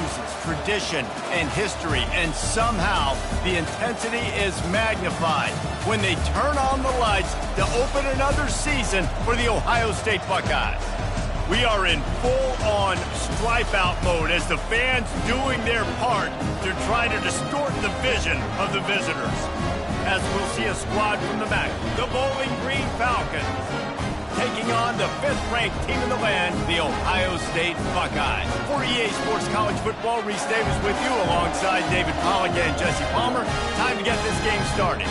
roses, tradition, and history, and somehow the intensity is magnified when they turn on the lights to open another season for the Ohio State Buckeyes. We are in full-on stripe-out mode as the fans doing their part to try to distort the vision of the visitors. As we'll see a squad from the back, the Bowling Green Falcons, taking on the fifth-ranked team in the land, the Ohio State Buckeyes. For EA Sports College Football, Reese Davis with you alongside David Pollack and Jesse Palmer. Time to get this game started.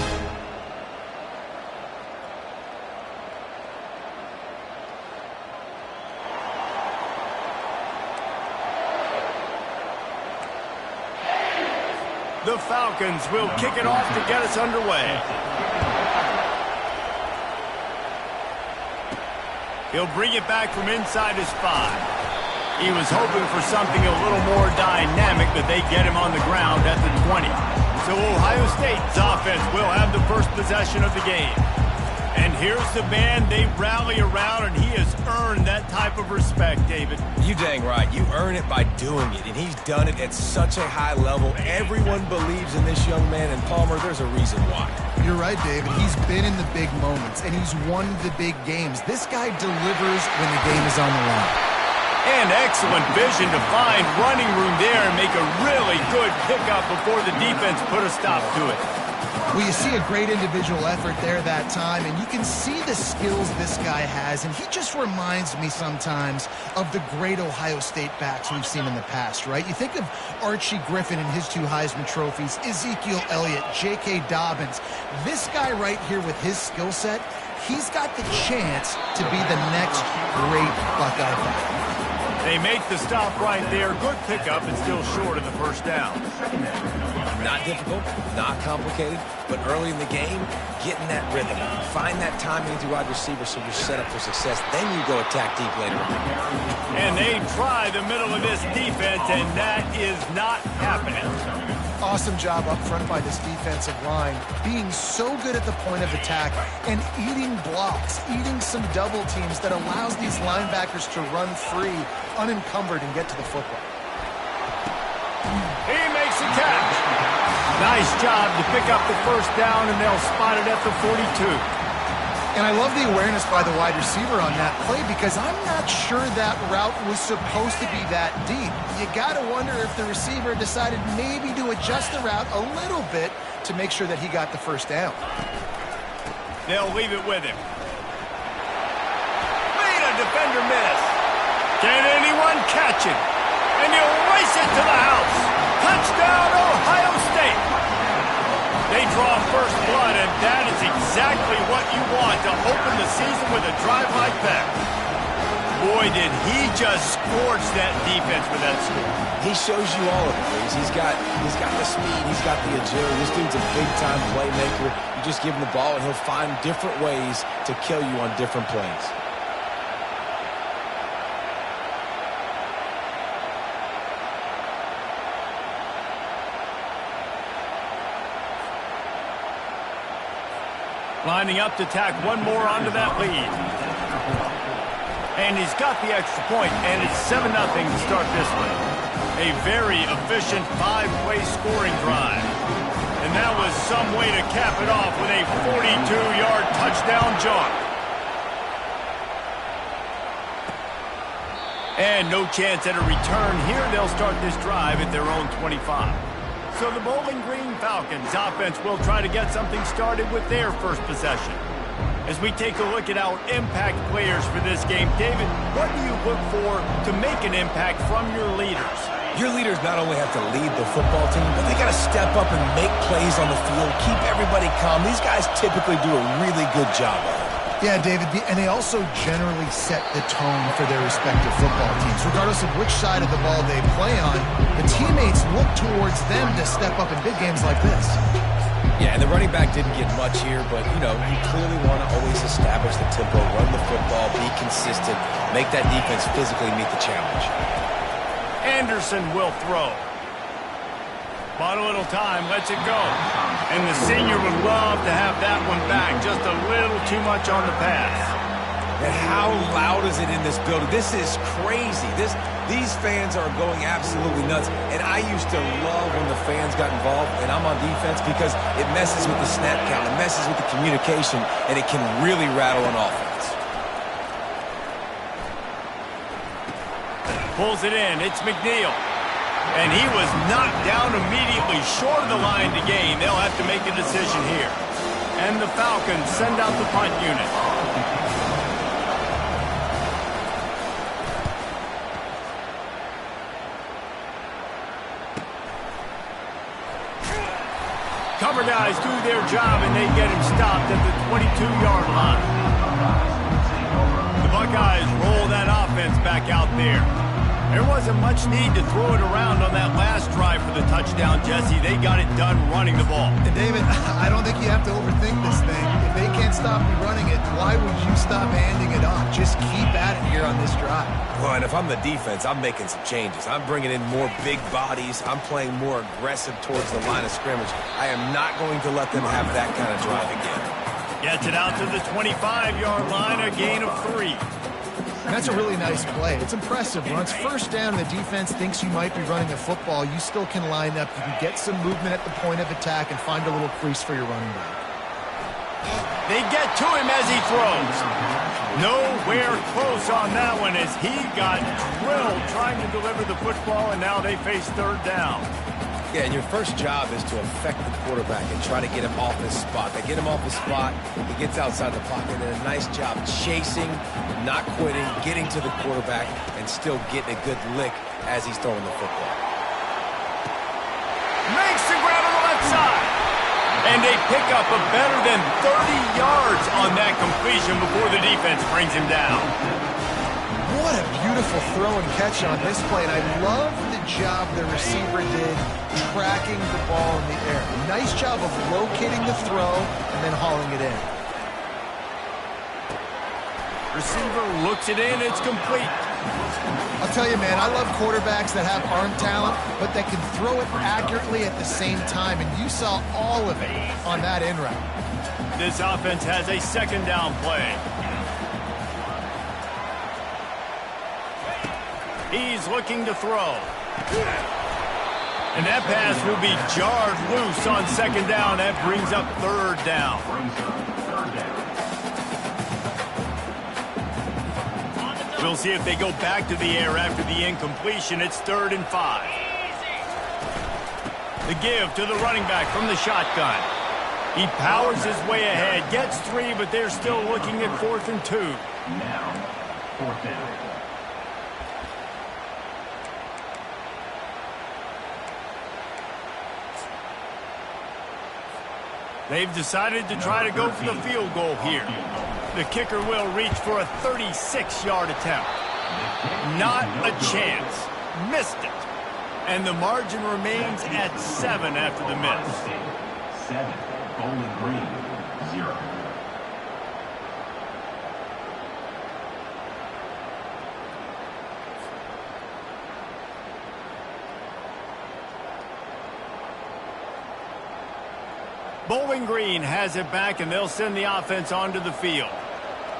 The Falcons will kick it off to get us underway. He'll bring it back from inside his 5. He was hoping for something a little more dynamic, but they get him on the ground at the 20. So Ohio State's offense will have the first possession of the game. And here's the man they rally around, and he has earned that type of respect, David. You dang right. You earn it by doing it, and he's done it at such a high level. Everyone believes in this young man, and Palmer, there's a reason why. You're right, David. He's been in the big moments, and he's won the big games. This guy delivers when the game is on the line. And excellent vision to find running room there and make a really good pickup before the defense put a stop to it. Well, you see a great individual effort there that time, and you can see the skills this guy has, and he just reminds me sometimes of the great Ohio State backs we've seen in the past, right? You think of Archie Griffin and his 2 Heisman trophies, Ezekiel Elliott, J.K. Dobbins. This guy right here with his skill set, he's got the chance to be the next great Buckeye back. They make the stop right there. Good pickup and still short of the first down. Not difficult, not complicated, but early in the game, getting that rhythm. Find that timing with your wide receiver so you're set up for success. Then you go attack deep later on. And they try the middle of this defense, and that is not happening. Awesome job up front by this defensive line, being so good at the point of attack and eating blocks, eating some double teams that allows these linebackers to run free, unencumbered, and get to the football. He makes a catch. Nice job to pick up the first down, and they'll spot it at the 42. And I love the awareness by the wide receiver on that play because I'm not sure that route was supposed to be that deep. You got to wonder if the receiver decided maybe to adjust the route a little bit to make sure that he got the first down. They'll leave it with him. Made a defender miss. Can anyone catch it? And he'll race it to the house. Touchdown, Ohio State. They draw first blood, and that is exactly what you want to open the season with a drive like that. Boy, did he just scorch that defense with that score. He shows you all of it, Reese. He's got the speed. He's got the agility. This dude's a big-time playmaker. You just give him the ball, and he'll find different ways to kill you on different plays. Lining up to tack one more onto that lead. And he's got the extra point, and it's 7-0 to start this one. A very efficient 5-play scoring drive. And that was some way to cap it off with a 42-yard touchdown jaunt. And no chance at a return here. They'll start this drive at their own 25. So the Bowling Green Falcons offense will try to get something started with their first possession. As we take a look at our impact players for this game, David, what do you look for to make an impact from your leaders? Your leaders not only have to lead the football team, but they got to step up and make plays on the field, keep everybody calm. These guys typically do a really good job of it. Yeah, David, and they also generally set the tone for their respective football teams. Regardless of which side of the ball they play on, the teammates look towards them to step up in big games like this. Yeah, and the running back didn't get much here, but, you know, you clearly want to always establish the tempo, run the football, be consistent, make that defense physically meet the challenge. Anderson will throw. Bought a little time, lets it go. And the senior would love to have that one back. Just a little too much on the pass. And how loud is it in this building? This is crazy. These fans are going absolutely nuts. And I used to love when the fans got involved, and I'm on defense, because it messes with the snap count, it messes with the communication, and it can really rattle an offense. Pulls it in. It's McNeil. And he was knocked down immediately short of the line to gain. They'll have to make a decision here. And the Falcons send out the punt unit. Cover guys do their job, and they get him stopped at the 22-yard line. The Buckeyes roll that offense back out there. There wasn't much need to throw it around on that last drive for the touchdown, Jesse. They got it done running the ball. And David, I don't think you have to overthink this thing. If they can't stop me running it, why would you stop handing it off? Just keep at it here on this drive. Well, and if I'm the defense, I'm making some changes. I'm bringing in more big bodies. I'm playing more aggressive towards the line of scrimmage. I am not going to let them have that kind of drive again. Gets it out to the 25-yard line, a gain of 3. And that's a really nice play. It's impressive. When it's first down and the defense thinks you might be running the football, you still can line up. You can get some movement at the point of attack and find a little crease for your running back. They get to him as he throws. Nowhere close on that one as he got drilled trying to deliver the football, and now they face third down. Yeah, and your first job is to affect the quarterback and try to get him off his spot. They get him off his spot, he gets outside the pocket, and a nice job chasing, not quitting, getting to the quarterback, and still getting a good lick as he's throwing the football. Makes the grab on the left side. And they pick up a better than 30 yards on that completion before the defense brings him down. What a beautiful throw and catch on this play, and I love the job the receiver did tracking the ball in the air. Nice job of locating the throw and then hauling it in. Receiver looks it in, it's complete. I'll tell you, man, I love quarterbacks that have arm talent, but that can throw it accurately at the same time, and you saw all of it on that in route. This offense has a second down play. He's looking to throw. And that pass will be jarred loose on second down. That brings up third down. We'll see if they go back to the air after the incompletion. It's 3rd and 5. The give to the running back from the shotgun. He powers his way ahead, gets 3, but they're still looking at 4th and 2. Now, 4th down. They've decided to try to go for the field goal here. The kicker will reach for a 36-yard attempt. Not a chance. Missed it. And the margin remains at 7 after the miss. 7, Bowling Green, 0. Bowling Green has it back, and they'll send the offense onto the field.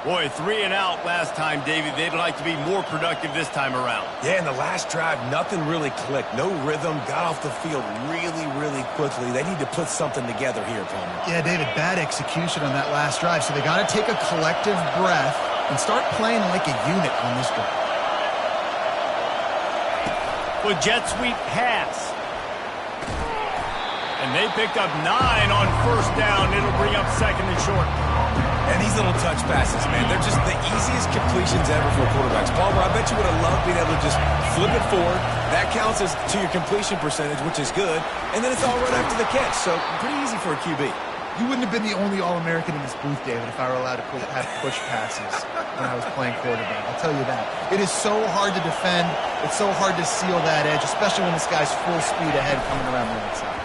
Boy, 3 and out last time, David. They'd like to be more productive this time around. Yeah, in the last drive, nothing really clicked. No rhythm, got off the field really quickly. They need to put something together here, Palmer. Yeah, David, bad execution on that last drive, so they got to take a collective breath and start playing like a unit on this drive. With jet sweep pass. And they picked up 9 on first down. It'll bring up 2nd and short. And these little touch passes, man, they're just the easiest completions ever for quarterbacks. Palmer, I bet you would have loved being able to just flip it forward. That counts as to your completion percentage, which is good. And then it's all right after the catch, so pretty easy for a QB. You wouldn't have been the only All-American in this booth, David, if I were allowed to have push passes when I was playing quarterback. I'll tell you that. It is so hard to defend. It's so hard to seal that edge, especially when this guy's full speed ahead coming around the outside.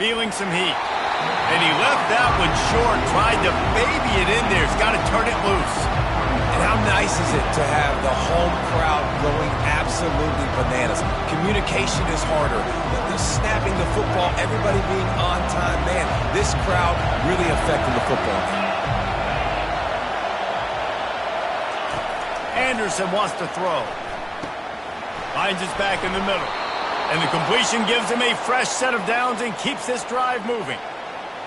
Feeling some heat. And he left that one short, tried to baby it in there. He's got to turn it loose. And how nice is it to have the home crowd going absolutely bananas? Communication is harder. The snapping the football, everybody being on time. Man, this crowd really affecting the football game. Anderson wants to throw. Finds his back in the middle. And the completion gives him a fresh set of downs and keeps this drive moving.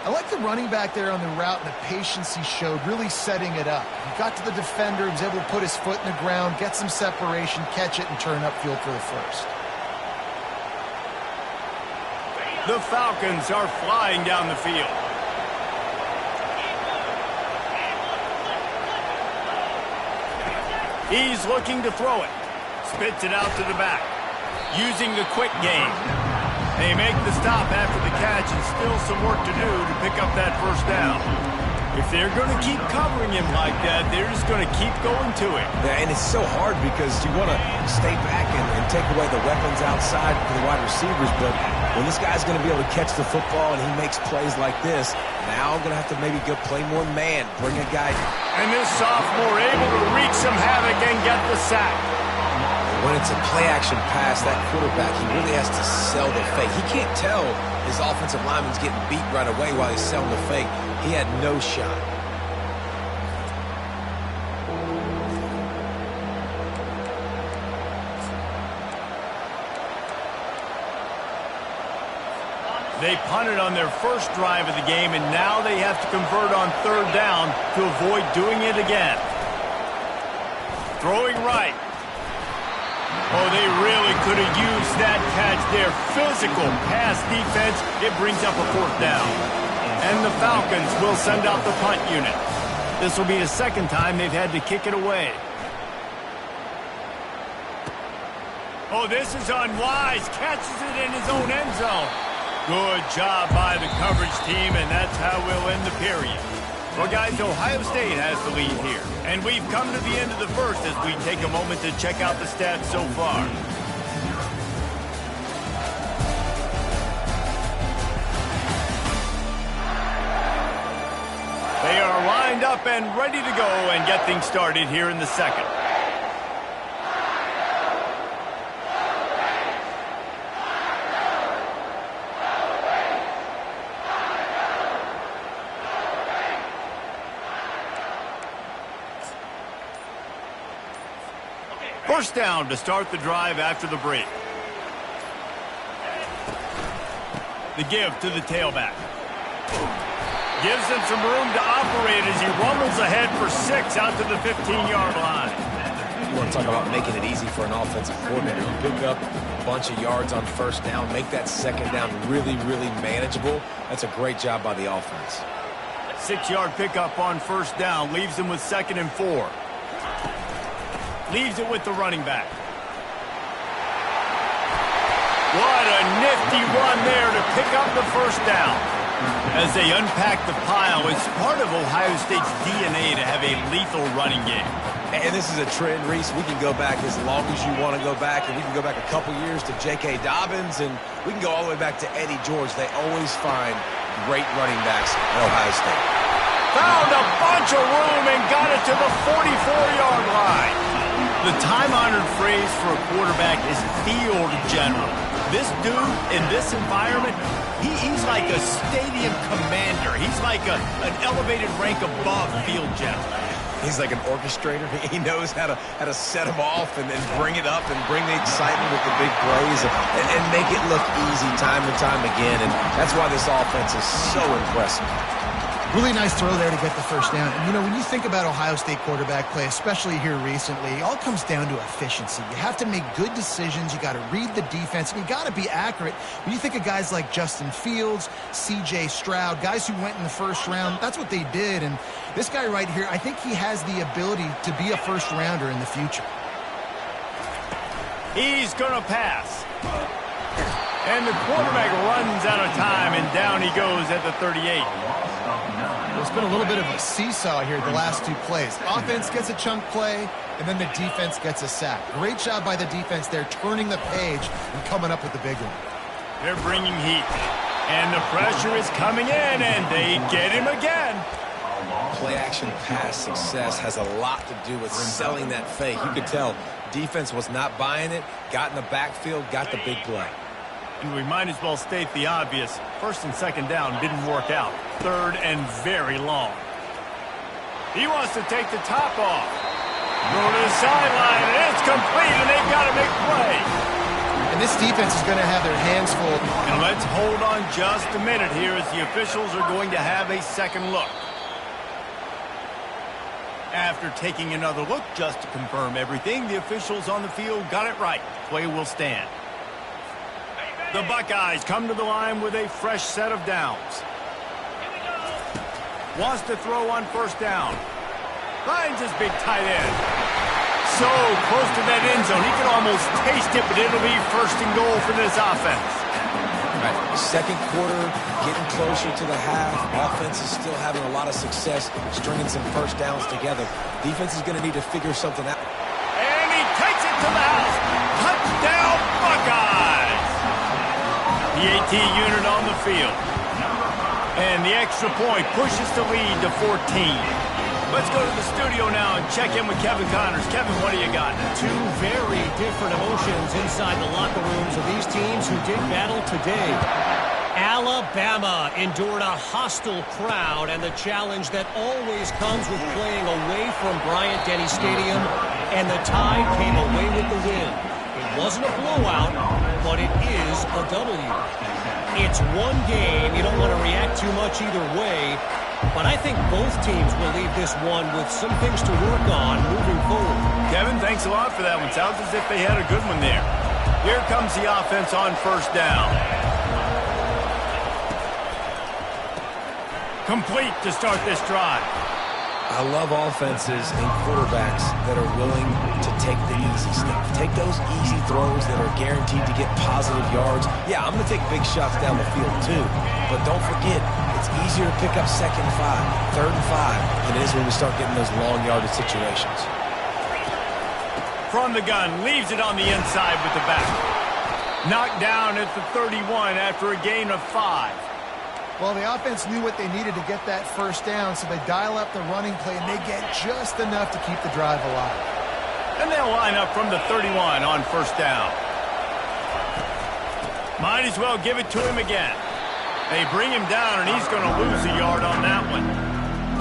I like the running back there on the route and the patience he showed, really setting it up. He got to the defender, he was able to put his foot in the ground, get some separation, catch it, and turn upfield for the first. The Falcons are flying down the field. He's looking to throw it. Spits it out to the back. Using the quick game. They make the stop after the catch and still some work to do to pick up that first down. If they're going to keep covering him like that, they're just going to keep going to him. Yeah, and it's so hard because you want to stay back and take away the weapons outside for the wide receivers, but when this guy's going to be able to catch the football and he makes plays like this, now I'm going to have to maybe go play more man, bring a guy. And this sophomore able to wreak some havoc and get the sack. When it's a play-action pass, that quarterback, he really has to sell the fake. He can't tell his offensive lineman's getting beat right away while he's selling the fake. He had no shot. They punted on their first drive of the game, and now they have to convert on third down to avoid doing it again. Throwing right. Oh, they really could have used that catch there. Physical pass defense. It brings up a fourth down. And the Falcons will send out the punt unit. This will be the second time they've had to kick it away. Oh, this is unwise. Catches it in his own end zone. Good job by the coverage team, and that's how we'll end the period. Well, guys, Ohio State has the lead here. And we've come to the end of the first as we take a moment to check out the stats so far. They are lined up and ready to go and get things started here in the second. First down to start the drive after the break. The give to the tailback. Gives him some room to operate as he rumbles ahead for 6 out to the 15-yard line. You want to talk about making it easy for an offensive coordinator. You pick up a bunch of yards on first down, make that second down really, really manageable. That's a great job by the offense. 6-yard pickup on first down leaves him with 2nd and 4. Leaves it with the running back. What a nifty run there to pick up the first down. As they unpack the pile, it's part of Ohio State's DNA to have a lethal running game. And this is a trend, Reese. We can go back as long as you want to go back, and we can go back a couple years to J.K. Dobbins, and we can go all the way back to Eddie George. They always find great running backs at Ohio State. Found a bunch of room and got it to the 44-yard line. The time-honored phrase for a quarterback is field general. This dude in this environment, he's like a stadium commander. He's like an elevated rank above field general. He's like an orchestrator. He knows how to set them off and then bring it up and bring the excitement with the big plays and make it look easy time and time again. And that's why this offense is so impressive. Really nice throw there to get the first down. And, you know, when you think about Ohio State quarterback play, especially here recently, it all comes down to efficiency. You have to make good decisions. You got to read the defense, and you got to be accurate. When you think of guys like Justin Fields, C.J. Stroud, guys who went in the first round, that's what they did. And this guy right here, I think he has the ability to be a first-rounder in the future. He's going to pass. And the quarterback runs out of time, and down he goes at the 38. It's been a little bit of a seesaw here the last 2 plays. Offense gets a chunk play, and then the defense gets a sack. Great job by the defense there, turning the page and coming up with the big one. They're bringing heat, and the pressure is coming in, and they get him again. Play-action pass success has a lot to do with selling that fake. You could tell defense was not buying it, got in the backfield, got the big play. And we might as well state the obvious. 1st and 2nd down didn't work out. 3rd and very long. He wants to take the top off. Throw to the sideline, and it's complete, and they've got to make play. And this defense is going to have their hands full. And let's hold on just a minute here as the officials are going to have a second look. After taking another look just to confirm everything, the officials on the field got it right. Play will stand. The Buckeyes come to the line with a fresh set of downs. Wants to throw on first down. Finds his big tight end. So close to that end zone. He can almost taste it, but it'll be first and goal for this offense. Right. Second quarter, getting closer to the half. Offense is still having a lot of success stringing some first downs together. Defense is going to need to figure something out. And he takes it to the house. Touchdown, Buckeyes! The AT unit on the field. And the extra point pushes the lead to 14. Let's go to the studio now and check in with Kevin Connors. Kevin, what do you got? Two very different emotions inside the locker rooms of these teams who did battle today. Alabama endured a hostile crowd and the challenge that always comes with playing away from Bryant-Denny Stadium, and the Tide came away with the win. It wasn't a blowout, but it is a W. It's one game. You don't want to react too much either way. But I think both teams will leave this one with some things to work on moving forward. Kevin, thanks a lot for that one. Sounds as if they had a good one there. Here comes the offense on first down. Complete to start this drive. I love offenses and quarterbacks that are willing to take the easy stuff. Take those easy throws that are guaranteed to get positive yards. Yeah, I'm going to take big shots down the field too. But don't forget, it's easier to pick up second and 5, third and 5 than it is when we start getting those long yardage situations. From the gun, leaves it on the inside with the back. Knocked down at the 31 after a gain of 5. Well, the offense knew what they needed to get that first down, so they dial up the running play, and they get just enough to keep the drive alive. And they'll line up from the 31 on first down. Might as well give it to him again. They bring him down, and he's going to lose a yard on that one.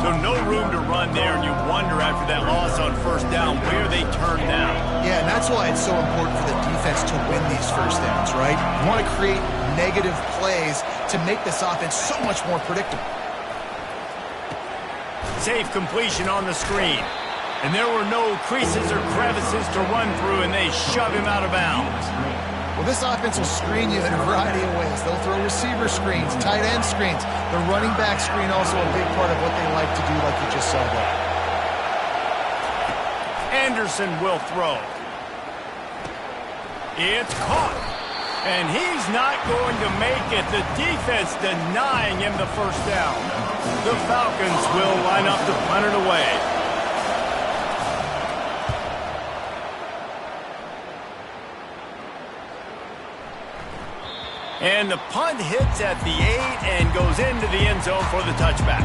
So no room to run there, and you wonder after that loss on first down where they turn now. Yeah, and that's why it's so important for the defense to win these first downs, right? You want to create negative plays to make this offense so much more predictable. Safe completion on the screen. And there were no creases or crevices to run through, and they shove him out of bounds. Well, this offense will screen you in a variety of ways. They'll throw receiver screens, tight end screens. The running back screen also a big part of what they like to do, like you just saw there. Anderson will throw. It's caught. And he's not going to make it. The defense denying him the first down. The Falcons will line up to punt it away. And the punt hits at the 8 and goes into the end zone for the touchback.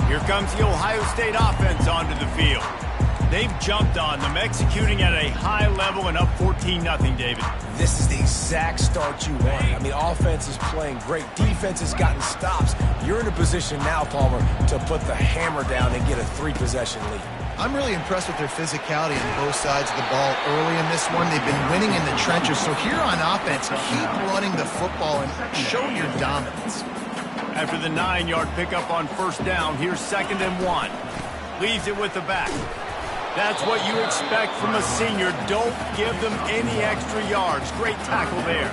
Here comes the Ohio State offense onto the field. They've jumped on them, executing at a high level and up 14-0, David. This is the exact start you want. I mean, offense is playing great. Defense has gotten stops. You're in a position now, Palmer, to put the hammer down and get a 3-possession lead. I'm really impressed with their physicality on both sides of the ball early in this one. They've been winning in the trenches. So here on offense, keep running the football and show your dominance. After the 9-yard pickup on first down, here's 2nd and 1. Leaves it with the back. That's what you expect from a senior. Don't give them any extra yards. Great tackle there.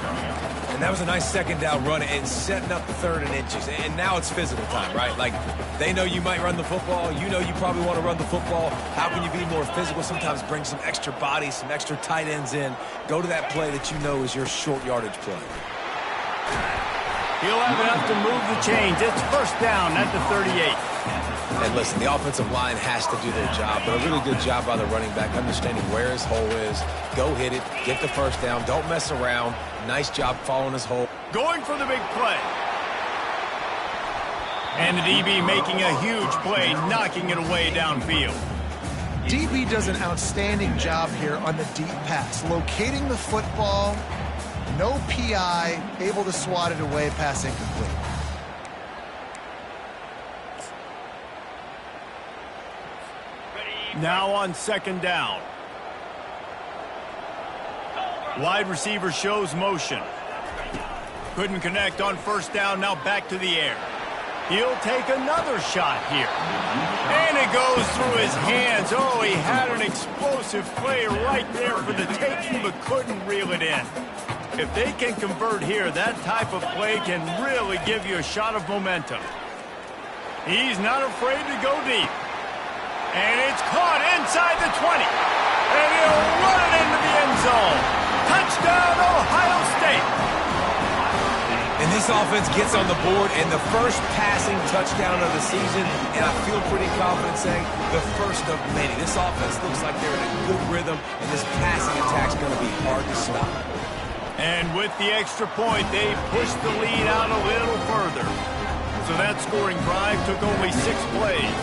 And that was a nice second down run and setting up the 3rd and inches. And now it's physical time, right? Like, they know you might run the football. You know you probably want to run the football. How can you be more physical? Sometimes bring some extra bodies, some extra tight ends in. Go to that play that you know is your short yardage play. He'll have enough to move the chains. It's first down at the 38. And listen, the offensive line has to do their job, but a really good job by the running back, understanding where his hole is. Go hit it, get the first down, don't mess around. Nice job following his hole. Going for the big play. And the DB making a huge play, knocking it away downfield. DB does an outstanding job here on the deep pass, locating the football, no PI, able to swat it away, pass incomplete. Now on second down. Wide receiver shows motion. Couldn't connect on first down, now back to the air. He'll take another shot here. And it goes through his hands. Oh, he had an explosive play right there for the taking, but couldn't reel it in. If they can convert here, that type of play can really give you a shot of momentum. He's not afraid to go deep. And it's caught inside the 20. And he'll run it into the end zone. Touchdown, Ohio State. And this offense gets on the board, and the first passing touchdown of the season, and I feel pretty confident saying the first of many. This offense looks like they're in a good rhythm, and this passing attack's going to be hard to stop. And with the extra point, they pushed the lead out a little further. So that scoring drive took only 6 plays.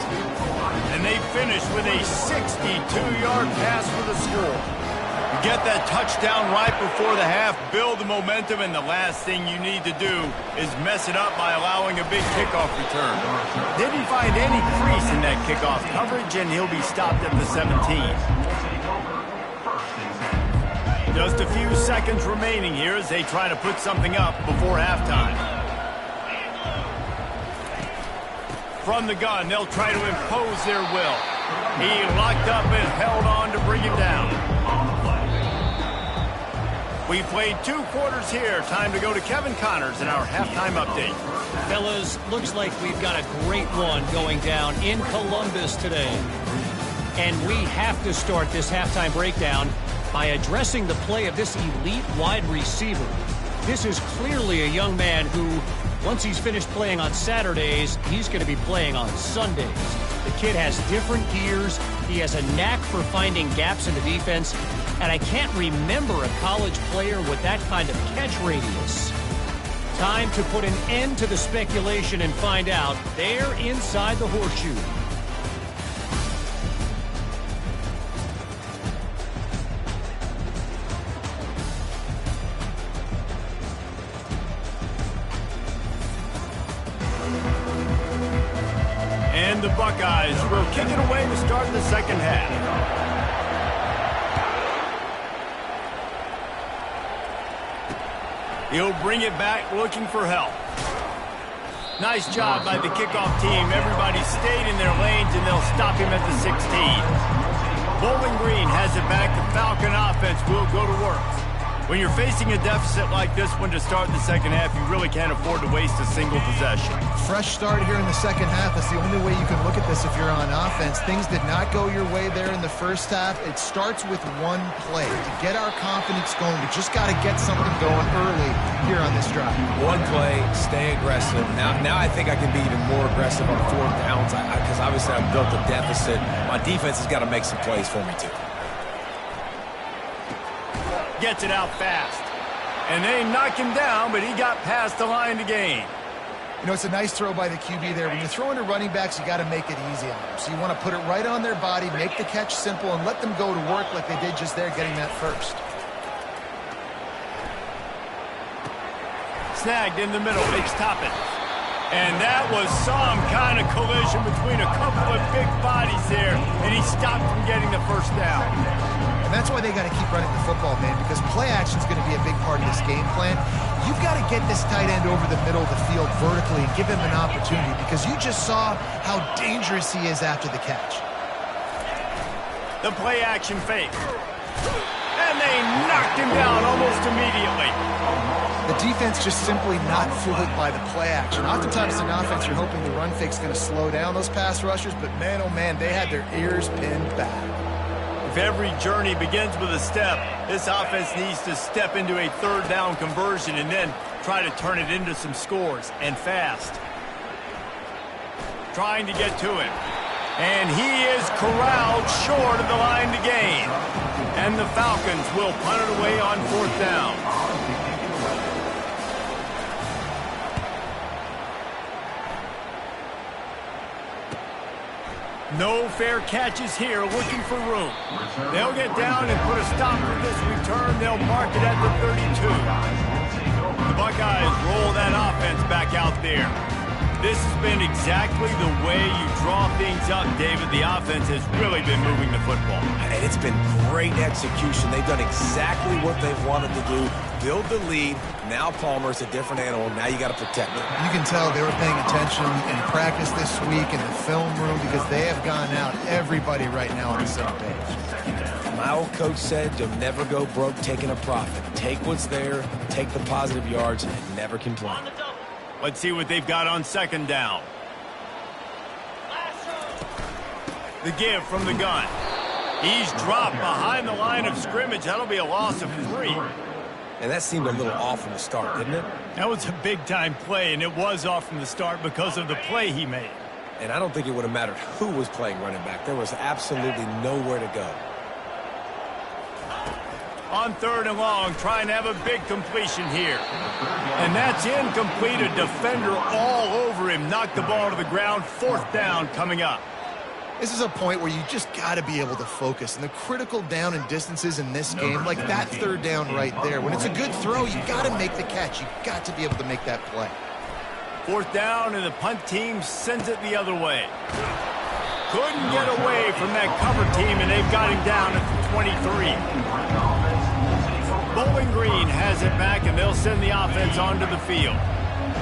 And they finished with a 62-yard pass for the score. Get that touchdown right before the half, build the momentum, and the last thing you need to do is mess it up by allowing a big kickoff return. Didn't find any crease in that kickoff coverage, and he'll be stopped at the 17. Just a few seconds remaining here as they try to put something up before halftime. From the gun, they'll try to impose their will. He locked up and held on to bring him down. We played 2 quarters here. Time to go to Kevin Connors in our halftime update. Fellas, looks like we've got a great one going down in Columbus today. And we have to start this halftime breakdown by addressing the play of this elite wide receiver. This is clearly a young man who, once he's finished playing on Saturdays, he's going to be playing on Sundays. The kid has different gears. He has a knack for finding gaps in the defense. And I can't remember a college player with that kind of catch radius. Time to put an end to the speculation and find out. They're inside the horseshoe. And the Buckeyes will kick it away to start the second half. He'll bring it back looking for help. Nice job by the kickoff team. Everybody stayed in their lanes, and they'll stop him at the 16. Bowling Green has it back. The Falcon offense will go to work. When you're facing a deficit like this one to start the second half, you really can't afford to waste a single possession. Fresh start here in the second half. That's the only way you can look at this if you're on offense. Things did not go your way there in the first half. It starts with one play. To get our confidence going, we just got to get something going early here on this drive. One play, stay aggressive. Now I think I can be even more aggressive on 4th downs because obviously I've built a deficit. My defense has got to make some plays for me too. Gets it out fast. And they knock him down, but he got past the line to gain. You know, it's a nice throw by the QB there. When you're throwing to running backs, you got to make it easy on them. So you want to put it right on their body, make the catch simple, and let them go to work like they did just there, getting that first. Snagged in the middle, Mitch Toppin. And that was some kind of collision between a couple of big bodies there, and he stopped from getting the first down. And that's why they got to keep running the football, man, because play action is going to be a big part of this game plan. You've got to get this tight end over the middle of the field vertically and give him an opportunity, because you just saw how dangerous he is after the catch. The play action fake. And they knocked him down almost immediately. The defense just simply not fooled by the play action. Oftentimes in offense, you're hoping the run fake's going to slow down those pass rushers, but man, oh man, they had their ears pinned back. If every journey begins with a step, this offense needs to step into a 3rd down conversion and then try to turn it into some scores, and fast. Trying to get to him. And he is corralled short of the line to gain. And the Falcons will punt it away on 4th down. No fair catches here, looking for room. They'll get down and put a stop to this return. They'll mark it at the 32. The Buckeyes roll that offense back out there. This has been exactly the way you draw things up, David. The offense has really been moving the football. And it's been great execution. They've done exactly what they've wanted to do. Build the lead. Now Palmer's a different animal. Now you got to protect it. You can tell they were paying attention in practice this week in the film room because they have gone out everybody right now on the same page. My old coach said you'll never go broke taking a profit. Take what's there, take the positive yards, and never complain. Let's see what they've got on second down. The give from the gun. He's dropped behind the line of scrimmage. That'll be a loss of 3. And that seemed a little off from the start, didn't it? That was a big-time play, and it was off from the start because of the play he made. And I don't think it would have mattered who was playing running back. There was absolutely nowhere to go. On third and long, trying to have a big completion here. And that's incomplete. A defender all over him. Knocked the ball to the ground. Fourth down coming up. This is a point where you just got to be able to focus. And the critical down and distances in this game, like that third down right there, when it's a good throw, you got to make the catch. You got to be able to make that play. Fourth down, and the punt team sends it the other way. Couldn't get away from that cover team, and they've got him down at the 23. Bowling Green has it back, and they'll send the offense onto the field.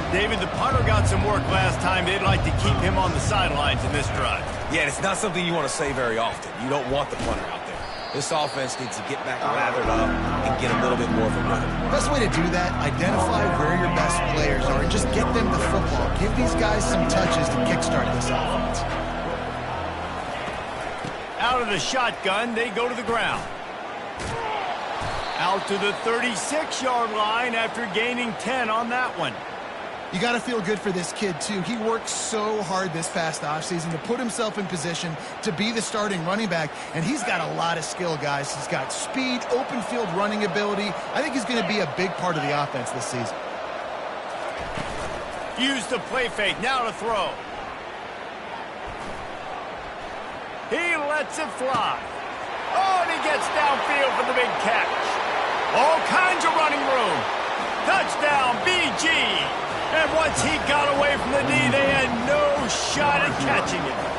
David, the punter got some work last time. They'd like to keep him on the sidelines in this drive. Yeah, it's not something you want to say very often. You don't want the punter out there. This offense needs to get back lathered up and get a little bit more of a rhythm. Best way to do that, identify where your best players are and just get them the football. Give these guys some touches to kickstart this offense. Out of the shotgun, they go to the ground. Out to the 36-yard line after gaining 10 on that one. You got to feel good for this kid, too. He worked so hard this past offseason to put himself in position to be the starting running back, and he's got a lot of skill, guys. He's got speed, open field running ability. I think he's going to be a big part of the offense this season. Use the play fake. Now to throw. He lets it fly. Oh, and he gets downfield for the big catch. All kinds of running room. Touchdown, BG. And once he got away from the knee, they had no shot at catching it.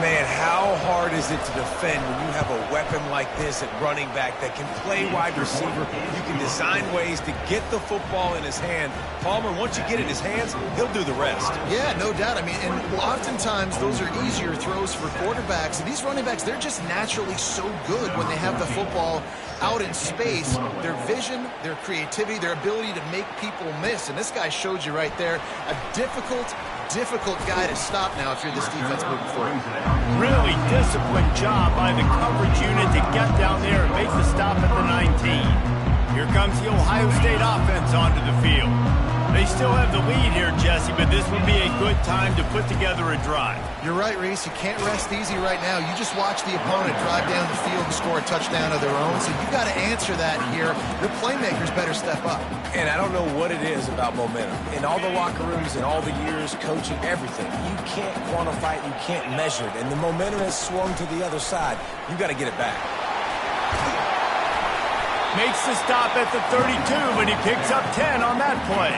Man, how hard is it to defend when you have a weapon like this at running back that can play wide receiver? You can design ways to get the football in his hand. Palmer, once you get it in his hands, he'll do the rest. Yeah, no doubt. I mean, and oftentimes those are easier throws for quarterbacks. And these running backs, they're just naturally so good when they have the football out in space. Their vision, their creativity, their ability to make people miss. And this guy showed you right there a difficult guy to stop now if you're this defense moving forward. Really disciplined job by the coverage unit to get down there and make the stop at the 19. Here comes the Ohio State offense onto the field. They still have the lead here, Jesse, but this would be a good time to put together a drive. You're right, Reese. You can't rest easy right now. You just watch the opponent drive down the field and score a touchdown of their own, so you got to answer that here. Your playmakers better step up. And I don't know what it is about momentum. In all the locker rooms, in all the years, coaching, everything, you can't quantify it, you can't measure it. And the momentum has swung to the other side. You got to get it back. Makes the stop at the 32, but he picks up 10 on that play.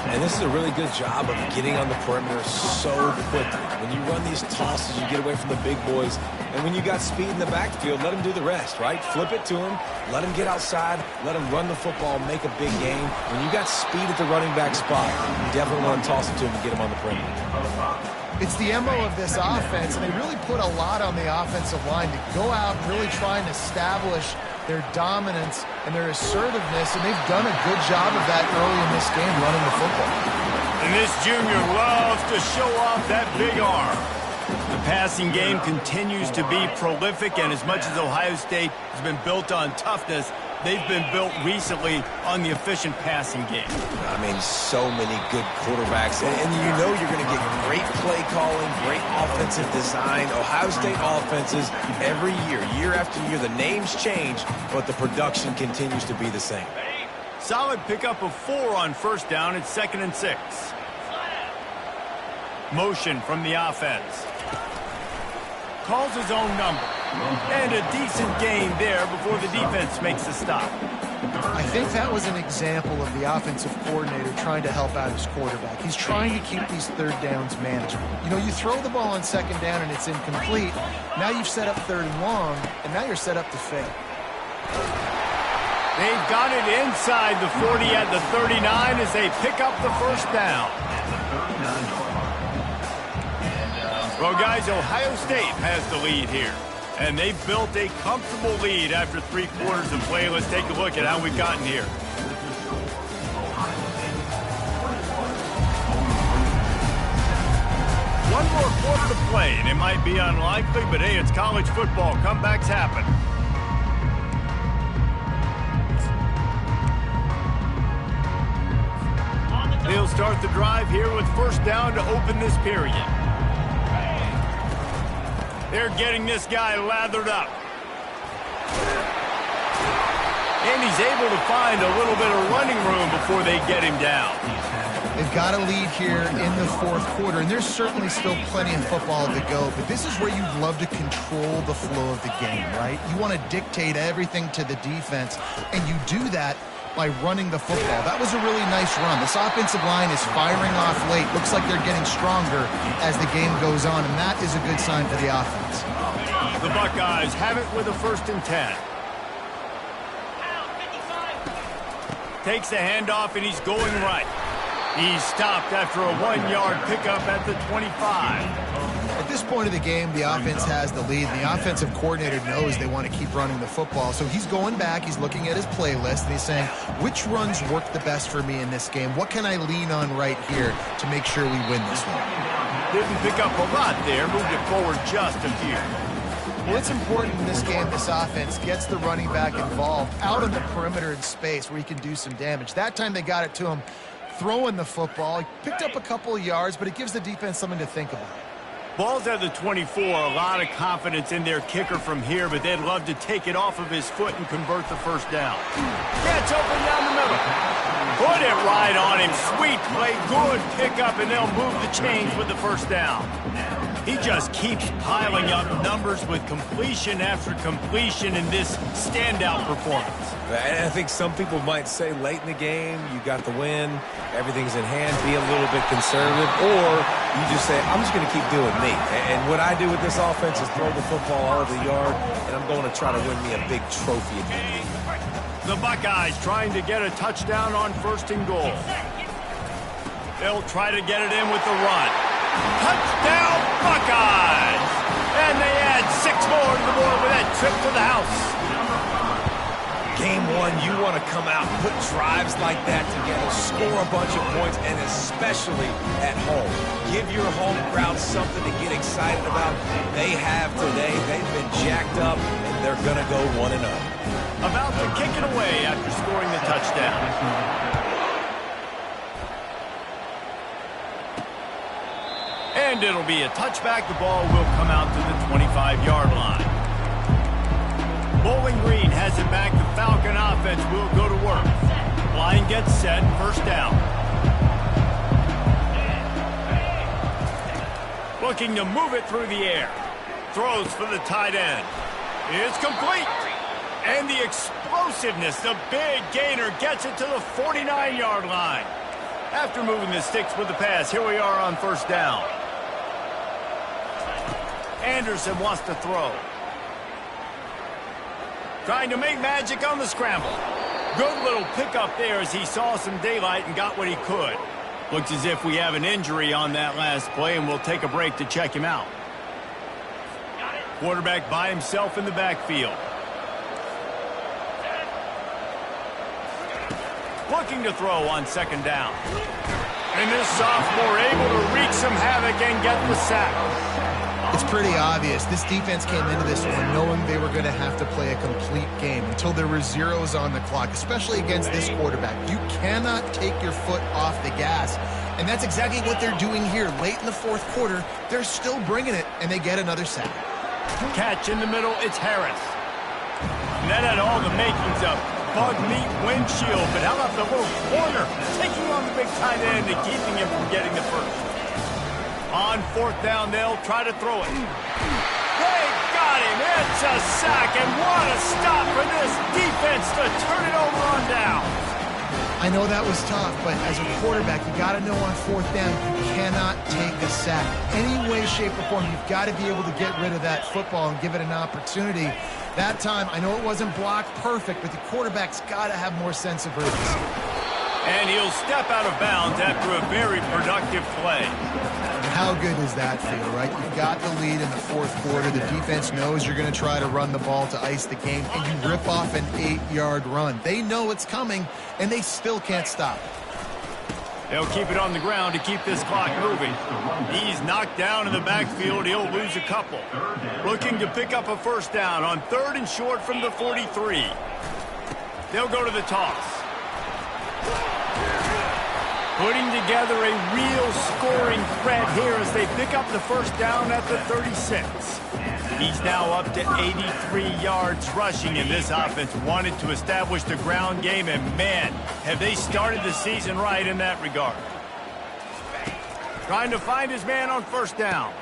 And this is a really good job of getting on the perimeter so quickly. When you run these tosses, you get away from the big boys. And when you got speed in the backfield, let him do the rest, right? Flip it to him, let him get outside, let him run the football, make a big game. When you got speed at the running back spot, you definitely want to toss it to him and get him on the perimeter. It's the MO of this offense, and they really put a lot on the offensive line to go out and really try and establish their dominance and their assertiveness, and they've done a good job of that early in this game running the football. And this junior loves to show off that big arm. The passing game continues to be prolific, and as much as Ohio State has been built on toughness, they've been built recently on the efficient passing game. I mean, so many good quarterbacks. And you know you're going to get great play calling, great offensive design. Ohio State offenses every year after year, the names change, but the production continues to be the same. Solid pickup of 4 on first down. It's 2nd and 6. Motion from the offense. Calls his own number. And a decent gain there before the defense makes the stop. I think that was an example of the offensive coordinator trying to help out his quarterback. He's trying to keep these third downs manageable. You know, you throw the ball on second down and it's incomplete. Now you've set up third and long, and now you're set up to fail. They've got it inside the 40 at the 39 as they pick up the first down. Well, guys, Ohio State has the lead here. And they've built a comfortable lead after 3 quarters of play. Let's take a look at how we've gotten here. One more quarter to play, and it might be unlikely, but hey, it's college football. Comebacks happen. They'll start the drive here with first down to open this period. They're getting this guy lathered up. And he's able to find a little bit of running room before they get him down. They've got a lead here in the fourth quarter, and there's certainly still plenty of football to go, but this is where you'd love to control the flow of the game, right? You want to dictate everything to the defense, and you do that by running the football. That was a really nice run. This offensive line is firing off late. Looks like they're getting stronger as the game goes on, and that is a good sign for the offense. The Buckeyes have it with a 1st and 10. Takes the handoff, and he's going right. He's stopped after a 1-yard pickup at the 25. At this point of the game, the offense has the lead, and the offensive coordinator knows they want to keep running the football. So he's going back, he's looking at his playlist, and he's saying, which runs work the best for me in this game? What can I lean on right here to make sure we win this one? Didn't pick up a lot there, moved it forward just a few. Well, it's important in this game this offense gets the running back involved out on the perimeter in space where he can do some damage. That time they got it to him throwing the football. He picked up a couple of yards, but it gives the defense something to think about. Ball's at the 24, a lot of confidence in their kicker from here, but they'd love to take it off of his foot and convert the first down. Gets open down the middle. Put it right on him. Sweet play, good pickup, and they'll move the chains with the first down. He just keeps piling up numbers with completion after completion in this standout performance. And I think some people might say late in the game, you got the win, everything's in hand, be a little bit conservative, or you just say, I'm just going to keep doing me. And what I do with this offense is throw the football all over the yard, and I'm going to try to win me a big trophy again. The Buckeyes trying to get a touchdown on 1st and goal. They'll try to get it in with the run. Touchdown, Buckeyes! And they add 6 more to the board with that trip to the house. Game 1, you want to come out, put drives like that together, score a bunch of points, and especially at home. Give your home crowd something to get excited about. They have today. They've been jacked up, and they're going to go 1-0. About to kick it away after scoring the touchdown. And it'll be a touchback. The ball will come out to the 25-yard line. Bowling Green has it back. The Falcon offense will go to work. Line gets set. First down. Looking to move it through the air. Throws for the tight end. It's complete. And the explosiveness, the big gainer, gets it to the 49-yard line. After moving the sticks with the pass, here we are on first down. Anderson wants to throw. Trying to make magic on the scramble. Good little pickup there as he saw some daylight and got what he could. Looks as if we have an injury on that last play, and we'll take a break to check him out. Quarterback by himself in the backfield. Looking to throw on 2nd down. And this sophomore able to wreak some havoc and get the sack. It's pretty obvious. This defense came into this one knowing they were going to have to play a complete game until there were zeros on the clock, especially against this quarterback. You cannot take your foot off the gas, and that's exactly what they're doing here. Late in the fourth quarter, they're still bringing it, and they get another sack. Catch in the middle, it's Harris. And that had all the makings of bug meat windshield, but how about the little corner taking on the big tight end and keeping him from getting the first? On 4th down, they'll try to throw it. They got got him. It's a sack, and what a stop for this defense to turn it over on down. I know that was tough, but as a quarterback, you got to know on fourth down, you cannot take a sack. Any way, shape, or form, you've got to be able to get rid of that football and give it an opportunity. That time, I know it wasn't blocked perfect, but the quarterback's got to have more sense of urgency. And he'll step out of bounds after a very productive play. How good does that feel, right? You've got the lead in the fourth quarter. The defense knows you're going to try to run the ball to ice the game, and you rip off an 8-yard run. They know it's coming, and they still can't stop it. They'll keep it on the ground to keep this clock moving. He's knocked down in the backfield. He'll lose a couple. Looking to pick up a first down on 3rd and short from the 43. They'll go to the toss. Putting together a real scoring threat here as they pick up the first down at the 36. He's now up to 83 yards rushing, and this offense wanted to establish the ground game, and man, have they started the season right in that regard. Trying to find his man on first down.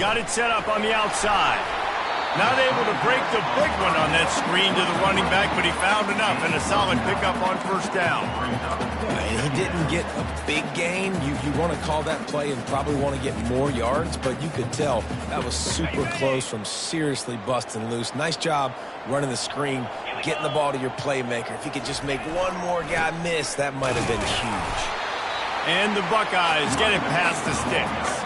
Got it set up on the outside. Not able to break the big one on that screen to the running back, but he found enough and a solid pickup on first down. He didn't get a big gain. You want to call that play and probably want to get more yards, but you could tell that was super close from seriously busting loose. Nice job running the screen, getting the ball to your playmaker. If you could just make one more guy miss, that might have been huge. And the Buckeyes get it past the sticks.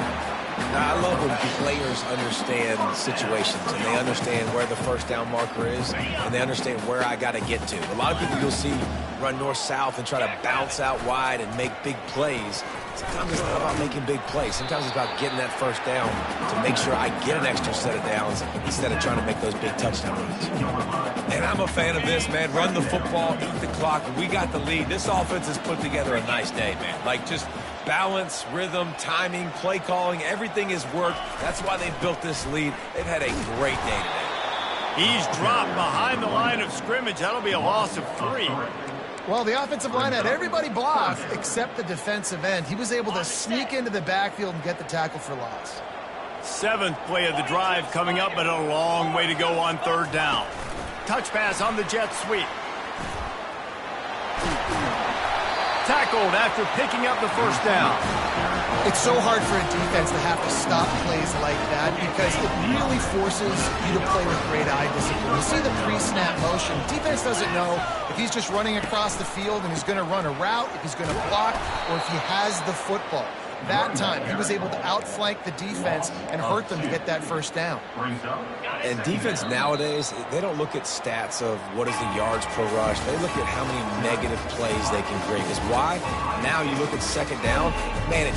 I love when players understand situations and they understand where the first down marker is and they understand where I got to get to. A lot of people you'll see run north-south and try to bounce out wide and make big plays. Sometimes it's not about making big plays. Sometimes it's about getting that first down to make sure I get an extra set of downs instead of trying to make those big touchdown runs. And I'm a fan of this, man. Run the football, eat the clock. We got the lead. This offense has put together a nice day, man. Like just balance, rhythm, timing, play calling, everything has worked. That's why they've built this lead. They've had a great day today. He's dropped behind the line of scrimmage. That'll be a loss of 3. Well, the offensive line had everybody blocked except the defensive end. He was able to sneak into the backfield and get the tackle for loss. 7th play of the drive coming up, but a long way to go on 3rd down. Touch pass on the jet sweep. Tackled after picking up the first down. It's so hard for a defense to have to stop plays like that because it really forces you to play with great eye discipline. You see the pre-snap motion. Defense doesn't know if he's just running across the field and he's going to run a route, if he's going to block, or if he has the football. That time, he was able to outflank the defense and hurt them to get that first down. And defense nowadays, they don't look at stats of what is the yards per rush. They look at how many negative plays they can create. Because why? Now you look at second down, man, it